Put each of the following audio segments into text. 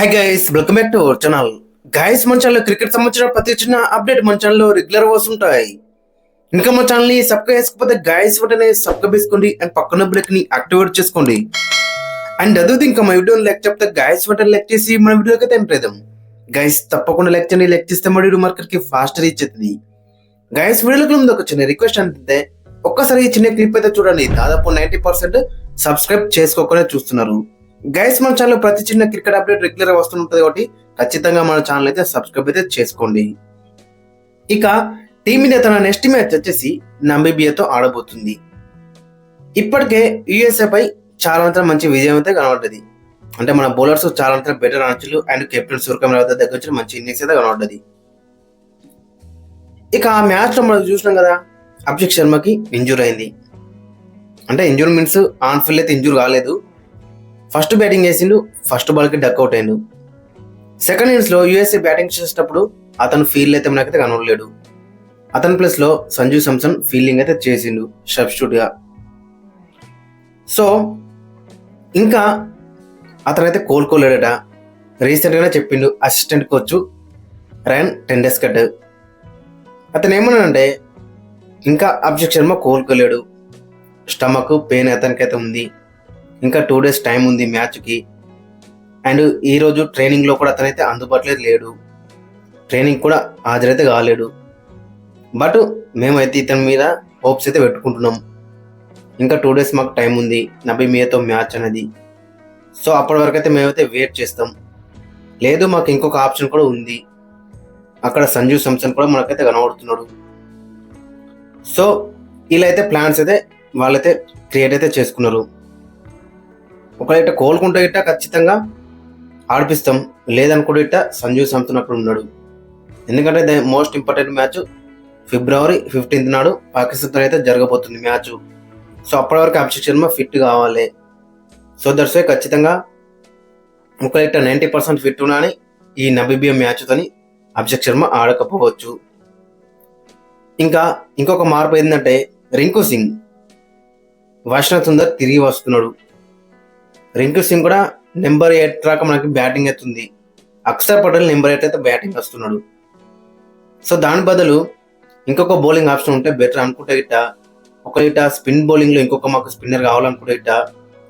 Hi guys, welcome back to our channel. Guys, మన channel cricket సంబంధించిన ప్రతి చిన్న అప్డేట్ మన ఛానల్లో రెగ్యులర్ వస్తుంటాయి. ఇంకా మన ఛానల్ ని సబ్స్క్రైబ్ చేసుకోకపోతే గైస్ వెంటనే సబ్స్క్రైబ్ చేసుకోండి అండ్ పక్కన బ్రేక్ ని యాక్టివేట్ చేసుకోండి. అండ్ అదే ఇంకా మా వీడియోని లైక్ చెప్తే గైస్ వెంటనే లైక్ చేసి మన వీడియోకి అయితే ఎంటర్ అవుదాం. గైస్ తప్పకుండా లైక్ చేయండి. లైక్ చేస్తే మన వీడియో మార్కెట్ కి ఫాస్ట్ రీచ్ అవుతుంది. గైస్, వీడియోకి ముందు ఒక చిన్న రిక్వెస్ట్ అంటే ఒక్కసారి ఈ చిన్న క్లిప్ అయితే చూడండి. దాదాపు 90% సబ్స్క్రైబ్ చేసుకోకుండా చూస్తున్నారు. గైస్, మన ఛానల్ ప్రతి చిన్న క్రికెట్ అప్డేట్ రెగ్యులర్ వస్తుంటుంది కాబట్టి ఖచ్చితంగా మన ఛానల్ అయితే సబ్స్క్రైబ్ అయితే చేసుకోండి. ఇక టీమిండియా తన నెక్స్ట్ మ్యాచ్ వచ్చేసి నమీబియాతో ఆడబోతుంది. ఇప్పటికే యుఎస్ఏ పై చాలా మంచి విజయం అయితే కనబడ్డది. అంటే మన బౌలర్స్ చాలా బెటర్ ఆర్చర్లు అండ్ కెప్టెన్ సూర్యకుమార్ యాదవ్ దగ్గర నుంచి మంచి ఇన్నింగ్స్ అయితే కనబడ్డది. ఇక ఆ మ్యాచ్ లో మనం చూసినాం కదా, అభిషేక్ శర్మకి ఇంజూర్ అయింది. అంటే ఇంజూర్ మీన్స్ ఆన్ ఫీల్డ్ అయితే ఇంజూర్ కాలేదు. ఫస్ట్ బ్యాటింగ్ చేసిండు, ఫస్ట్ బాల్ కి డక్అవుట్ అయ్యిండు. సెకండ్ ఇన్నింగ్స్ లో యుఎస్ఏ బ్యాటింగ్ చేసేటప్పుడు అతను ఫీల్డ్ అయితే మనకైతే కనబడలేడు. అతని ప్లేస్ లో సంజు శాంసన్ ఫీల్డింగ్ అయితే చేసిండు సబ్స్టిట్యూట్ గా. సో ఇంకా అతనైతే కోలుకోలేడట. రీసెంట్ గానే చెప్పిండు అసిస్టెంట్ కోచ్ రయాన్ టెండెస్కట్. అతను ఏమన్నాడంటే ఇంకా అభిషేక్ శర్మ కోలుకోలేడు, స్టమక్ పెయిన్ అతనికైతే ఉంది, ఇంకా 2 days టైం ఉంది మ్యాచ్కి. అండ్ ఈరోజు ట్రైనింగ్లో కూడా అతనైతే అందుబాటులో లేడు, ట్రైనింగ్ కూడా హాజరైతే కాలేడు. బట్ మేమైతే ఇతని మీద హోప్స్ అయితే పెట్టుకుంటున్నాం. ఇంకా 2 days మాకు టైం ఉంది, నమీబియాతో మ్యాచ్ అనేది. సో అప్పటి వరకు అయితే మేమైతే వెయిట్ చేస్తాం. లేదు, మాకు ఇంకొక ఆప్షన్ కూడా ఉంది, అక్కడ సంజు శాంసన్ కూడా మనకైతే కనబడుతున్నాడు. సో ఇలా అయితే ప్లాన్స్ అయితే వాళ్ళైతే క్రియేట్ అయితే చేసుకున్నారు. ఒకవేళ కోలుకుంటే ఇట్ట ఖచ్చితంగా ఆడిపిస్తాం, లేదనుకుంటే ఇట్ట సంజు శాంసన్ అక్కడ ఉన్నాడు. ఎందుకంటే most important match February 15th నాడు పాకిస్తాన్తో అయితే జరగబోతుంది మ్యాచ్. సో అప్పటి వరకు అభిషేక్ శర్మ ఫిట్ కావాలి. సో దట్స్ వై ఖచ్చితంగా ఒకవేళ 90% ఫిట్ ఉన్నాని ఈ నమీబియా మ్యాచ్తోని అభిషేక్ శర్మ ఆడకపోవచ్చు. ఇంకా ఇంకొక మార్పు ఏంటంటే రింకు సింగ్, వాషింగ్టన్ సుందర్ తిరిగి వస్తున్నాడు. రింకు సింగ్ కూడా నెంబర్ 8 రాక మనకి బ్యాటింగ్ అవుతుంది. అక్షర్ పటేల్ నెంబర్ 8 అయితే బ్యాటింగ్ వస్తున్నాడు. సో దాని బదులు ఇంకొక బౌలింగ్ ఆప్షన్ ఉంటే బెటర్ అనుకుంటే ఇట్ట ఒక స్పిన్ బౌలింగ్ లో ఇంకొక మాకు స్పిన్నర్ కావాలనుకుంటే ఇట్ట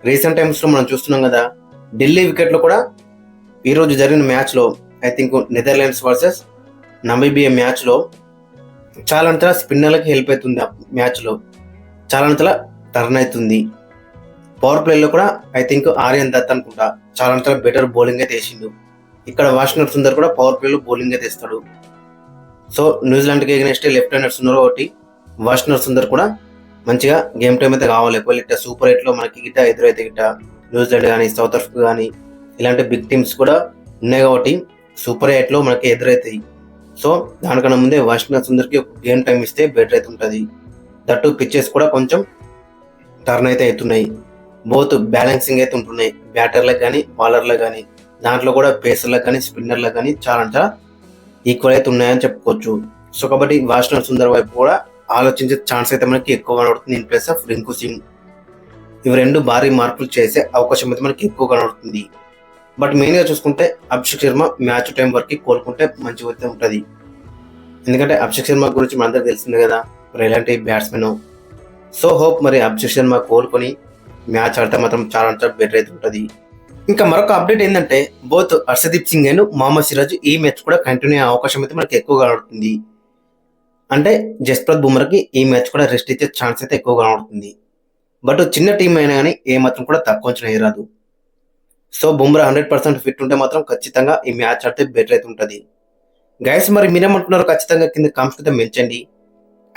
రీసెంట్ టైమ్స్ లో మనం చూస్తున్నాం కదా, ఢిల్లీ వికెట్ లో కూడా ఈ రోజు జరిగిన మ్యాచ్ లో I think Netherlands versus Namibia match లో చాలా స్పిన్నర్లకి హెల్ప్ అవుతుంది. ఆ మ్యాచ్ లో చాలా టర్న్ అవుతుంది. పవర్ ప్లేలో కూడా ఐ థింక్ ఆర్యన్ దత్ అనుకుంటా చాలా బెటర్ బౌలింగ్ అయితే వేసిండు. ఇక్కడ వాషింగ్టన్ సుందర్ కూడా పవర్ ప్లేలో బౌలింగ్ అయితే వేస్తాడు. సో న్యూజిలాండ్కి ఎగనెస్ట్ లెఫ్ట్ హ్యాండర్స్ ఉన్నారు ఒకటి, వాషింగ్టన్ సుందర్ కూడా మంచిగా గేమ్ టైం అయితే కావాలి. ఒకవేళ ఇట్లా సూపర్ 8లో మనకి గిట్ట ఎదురైతే గిట్ట న్యూజిలాండ్ కానీ సౌత్ ఆఫ్రికా కానీ ఇలాంటి బిగ్ టీమ్స్ కూడా ఉన్నాయి కాబట్టి సూపర్ 8లో మనకి ఎదురైతాయి. సో దానికన్నా ముందే వాషింగ్టన్ సుందర్కి ఒక గేమ్ టైం ఇస్తే బెటర్ అయితే ఉంటుంది. దట్టు పిచ్చెస్ కూడా కొంచెం టర్న్ అయితే అవుతున్నాయి, బోత్ బ్యాలెన్సింగ్ అయితే ఉంటున్నాయి బ్యాటర్లకు కానీ బౌలర్లకు కానీ. దాంట్లో కూడా పేసర్లకు కానీ స్పిన్నర్లకు కానీ చాలా ఈక్వల్ అయితే ఉన్నాయని చెప్పుకోవచ్చు. సో కాబట్టి వాషింగ్టన్ సుందర్ వైపు కూడా ఆలోచించే ఛాన్స్ అయితే మనకి ఎక్కువ కనబడుతుంది in place of Rinku Singh. ఇవి రెండు భారీ మార్పులు చేసే అవకాశం అయితే మనకి ఎక్కువ కనబడుతుంది. బట్ మెయిన్గా చూసుకుంటే అభిషేక్ శర్మ మ్యాచ్ టైం వరకు కోలుకుంటే మంచిగా అయితే ఉంటుంది. ఎందుకంటే అభిషేక్ శర్మ గురించి మనందరికి తెలిసింది కదా, మరి ఎలాంటి బ్యాట్స్మెన్. సో హోప్ మరి అభిషేక్ శర్మ కోలుకొని మ్యాచ్ ఆడితే మాత్రం చాలా బెటర్ అయితే ఉంటుంది. ఇంకా మరొక అప్డేట్ ఏంటంటే బోత్ హర్షదీప్ సింగ్ అండ్ మొహమ్మద్ సిరాజ్ ఈ మ్యాచ్ కూడా కంటిన్యూ అయ్యే అవకాశం అయితే మనకి ఎక్కువ కనబడుతుంది. అంటే జస్ప్రీత్ బుమ్రాకి ఈ మ్యాచ్ కూడా రెస్ట్ ఇచ్చే ఛాన్స్ అయితే ఎక్కువ కనబడుతుంది. బట్ చిన్న టీం అయినా కానీ ఏ మాత్రం కూడా తక్కువ అంచనా వేయరాదు. సో బుమ్రా 100% ఫిట్ ఉంటే మాత్రం ఖచ్చితంగా ఈ మ్యాచ్ ఆడితే బెటర్ అయితే ఉంటుంది. గైస్, మరి మీరేమంటున్నారు ఖచ్చితంగా కింద కామెంట్స్ అయితే మెంచండి.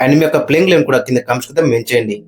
అండ్ మీ యొక్క ప్లేయింగ్ లెవెన్ కూడా కింద కామెంట్స్ అయితే మెంచండి.